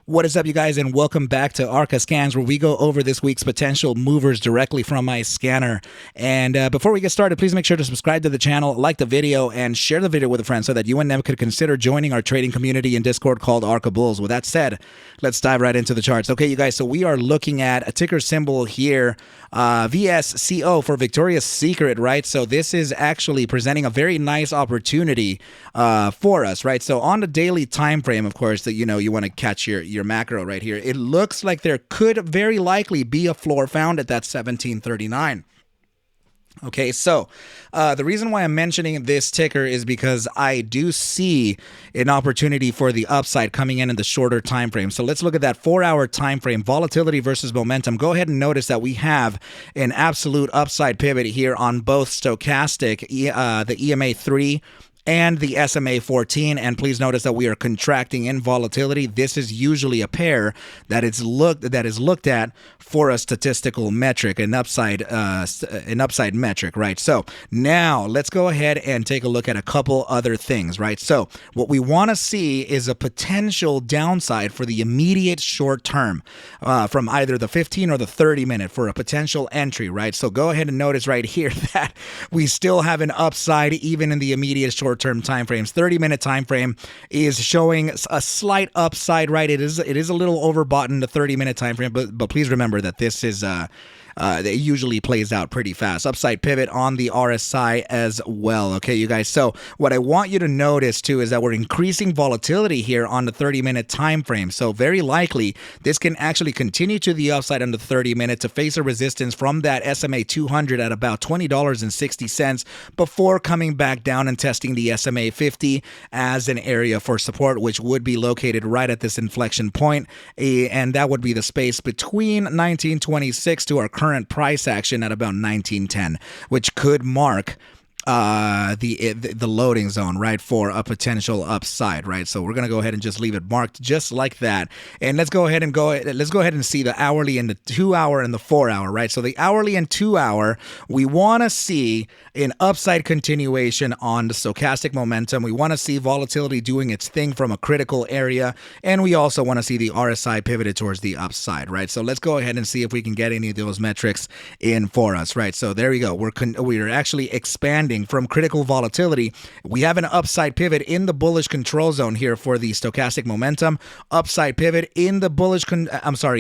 What is up, you guys, and welcome back to Arca-Scans, where we go over this week's potential movers directly from my scanner. And before we get started, please make sure to subscribe to the channel, like the video, and share the video with a friend so that you and them could consider joining our trading community in Discord called Arca Bulls. With that said, let's dive right into the charts. Okay, you guys, so we are looking at a ticker symbol here, VSCO for Victoria's Secret, right? So this is actually presenting a very nice opportunity for us, right? So on the daily time frame, of course, that you want to catch your macro right here. It looks like there could very likely be a floor found at that 1739. Okay, so the reason why I'm mentioning this ticker is because I do see an opportunity for the upside coming in the shorter time frame. So let's look at that 4-hour time frame, volatility versus momentum. Go ahead and notice that we have an absolute upside pivot here on both stochastic, the EMA 3 and the SMA 14, and please notice that we are contracting in volatility. This is usually a pair that is looked at for a statistical metric, an upside metric, right? So now let's go ahead and take a look at a couple other things, right? So what we want to see is a potential downside for the immediate short term, from either the 15 or the 30 minute for a potential entry, right? So go ahead and notice right here that we still have an upside even in the immediate short-term time frames. 30-minute time frame is showing a slight upside, right? It is a little overbought in the 30-minute time frame, but please remember that this is it usually plays out pretty fast. Upside pivot on the RSI as well. Okay, you guys. So what I want you to notice too is that we're increasing volatility here on the 30-minute time frame. So very likely this can actually continue to the upside on the 30-minute to face a resistance from that SMA 200 at about $20.60 before coming back down and testing the SMA 50 as an area for support, which would be located right at this inflection point, and that would be the space between 1926 to our current price action at about 1910, which could mark the loading zone, right, for a potential upside, right? So we're gonna go ahead and just leave it marked just like that, and let's go ahead and see the hourly and the 2-hour and the 4-hour, right? So the hourly and 2-hour, we want to see an upside continuation on the stochastic momentum. We want to see volatility doing its thing from a critical area, and we also want to see the RSI pivoted towards the upside, right? So let's go ahead and see if we can get any of those metrics in for us, right? So there we go. We're actually expanding from critical volatility. We have an upside pivot in the bullish control zone here for the stochastic momentum, upside pivot in the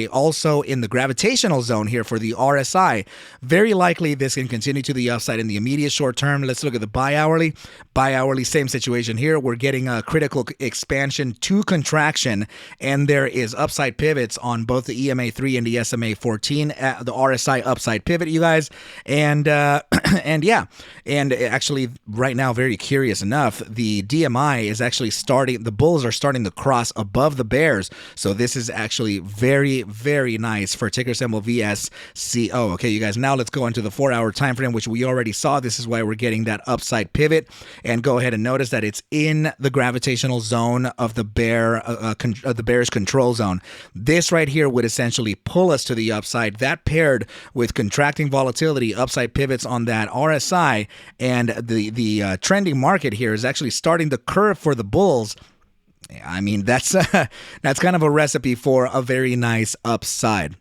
also in the gravitational zone here for the RSI. Very likely this can continue to the upside in the immediate short term. Let's look at the bi-hourly. Bi-hourly, same situation here. We're getting a critical expansion to contraction, and there is upside pivots on both the EMA 3 and the SMA 14, the RSI upside pivot, you guys. And and actually right now, very curious enough, the DMI is actually the bulls are starting to cross above the bears. So this is actually very, very nice for ticker symbol VSCO. Okay, you guys, now let's go into the 4-hour time frame, which we already saw. This is why we're getting that upside pivot, and go ahead and notice that it's in the gravitational zone of the bear's control zone. This right here would essentially pull us to the upside. That paired with contracting volatility, upside pivots on that RSI, and the trending market here is actually starting to curve for the bulls. I mean, that's kind of a recipe for a very nice upside.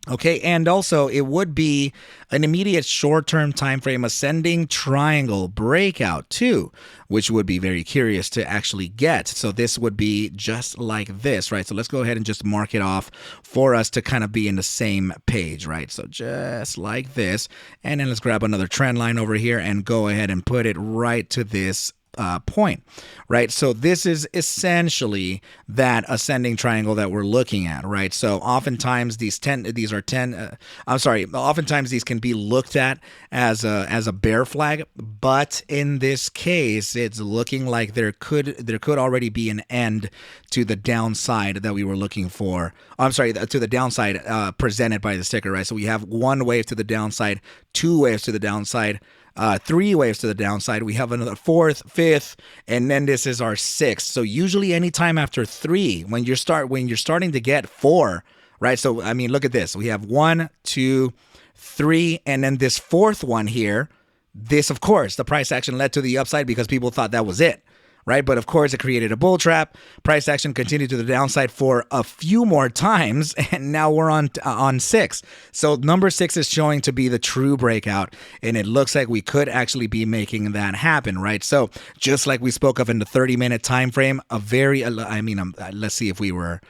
Okay, and also it would be an immediate short-term time frame ascending triangle breakout too, which would be very curious to actually get. So this would be just like this, right? So let's go ahead and just mark it off for us to kind of be in the same page, right? So just like this, and then let's grab another trend line over here and go ahead and put it right to this point, right? So this is essentially that ascending triangle that we're looking at, right? So oftentimes oftentimes these can be looked at as a bear flag, but in this case, it's looking like there could already be an end to the downside that we were looking for. To the downside presented by the sticker, right? So we have one wave to the downside, two waves to the downside, 3 waves to the downside. We have another 4th, 5th, and then this is our 6th. So usually anytime after 3, when you're starting to get 4, right? So I mean, look at this. We have 1, 2, 3, and then this 4th one here. This, of course, the price action led to the upside because people thought that was it. right? But of course, it created a bull trap. Price action continued to the downside for a few more times, and now we're on 6. So number 6 is showing to be the true breakout, and it looks like we could actually be making that happen, right? So just like we spoke of in the 30-minute time frame, let's see if we were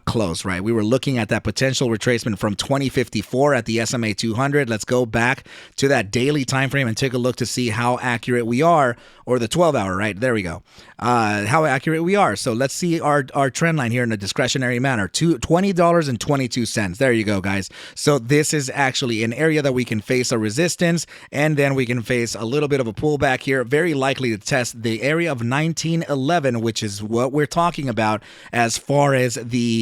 close, right? We were looking at that potential retracement from 2054 at the SMA 200. Let's go back to that daily time frame and take a look to see how accurate we are, or the 12-hour, right? There we go. How accurate we are. So let's see our trend line here in a discretionary manner. $20.22. There you go, guys. So this is actually an area that we can face a resistance, and then we can face a little bit of a pullback here. Very likely to test the area of 1911, which is what we're talking about as far as the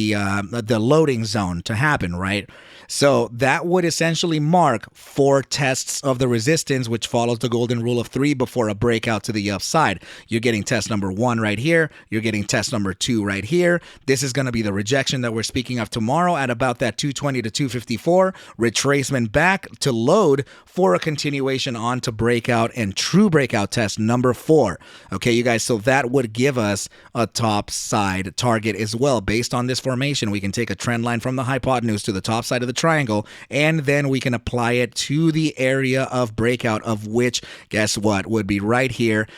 loading zone to happen, right? So that would essentially mark 4 tests of the resistance, which follows the golden rule of 3 before a breakout to the upside. You're getting test number 1 right here. You're getting test number 2 right here. This is going to be the rejection that we're speaking of tomorrow at about that 220 to 254. Retracement back to load for a continuation on to breakout and true breakout test number 4. Okay, you guys, so that would give us a top side target as well. Based on this formation, we can take a trend line from the hypotenuse to the top side of the triangle, and then we can apply it to the area of breakout, of which, guess what, would be right here,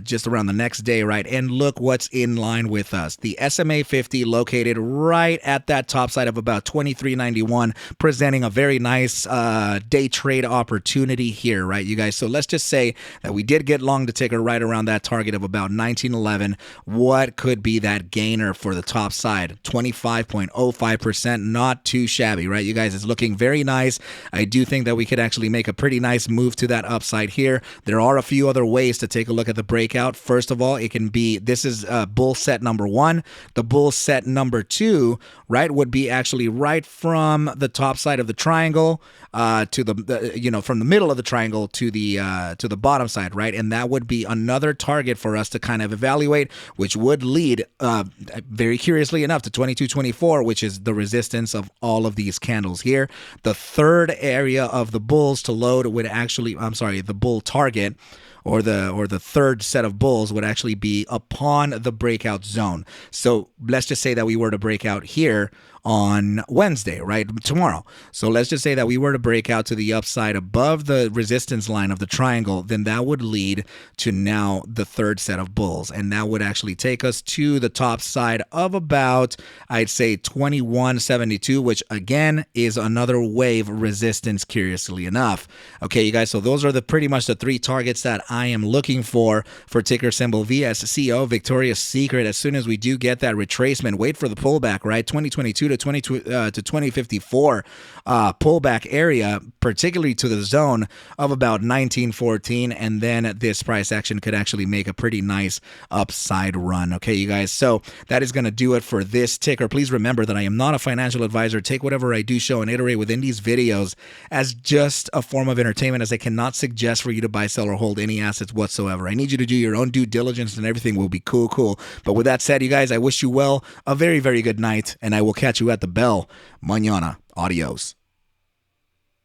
just around the next day, right? And look what's in line with us. The SMA 50 located right at that top side of about 2391, presenting a very nice day trade opportunity here, right, you guys? So let's just say that we did get long to ticker right around that target of about 1911. What could be that gainer for the top side? 25.05%, not too shabby, right, you guys? It's looking very nice. I do think that we could actually make a pretty nice move to that upside here. There are a few other ways to take a look at the breakout. First of all, it can be, this is bull set number 1. The bull set number 2, right, would be actually right from the top side of the triangle to from the middle of the triangle to the bottom side, right? And that would be another target for us to kind of evaluate, which would lead very curiously enough to 2224, which is the resistance of all of these candles here. The third area of the bulls to load would actually, the bull target, or the third set of bulls would actually be upon the breakout zone. So let's just say that we were to break out here on Wednesday, right, tomorrow. So let's just say that we were to break out to the upside above the resistance line of the triangle, then that would lead to now the third set of bulls, and that would actually take us to the top side of about, I'd say, 2172, which again is another wave resistance, curiously enough. Okay, you guys, so those are pretty much the 3 targets that I am looking for ticker symbol VSCO, Victoria's Secret. As soon as we do get that retracement, wait for the pullback, right? 2022 to 2054 pullback area, particularly to the zone of about 1914, and then this price action could actually make a pretty nice upside run. Okay, you guys, so that is going to do it for this ticker. Please remember that I am not a financial advisor. Take whatever I do show and iterate within these videos as just a form of entertainment, as I cannot suggest for you to buy, sell, or hold any assets whatsoever. I need you to do your own due diligence, and everything will be cool. But with that said, you guys, I wish you well, a very, very good night, and I will catch you at the bell mañana. Adios.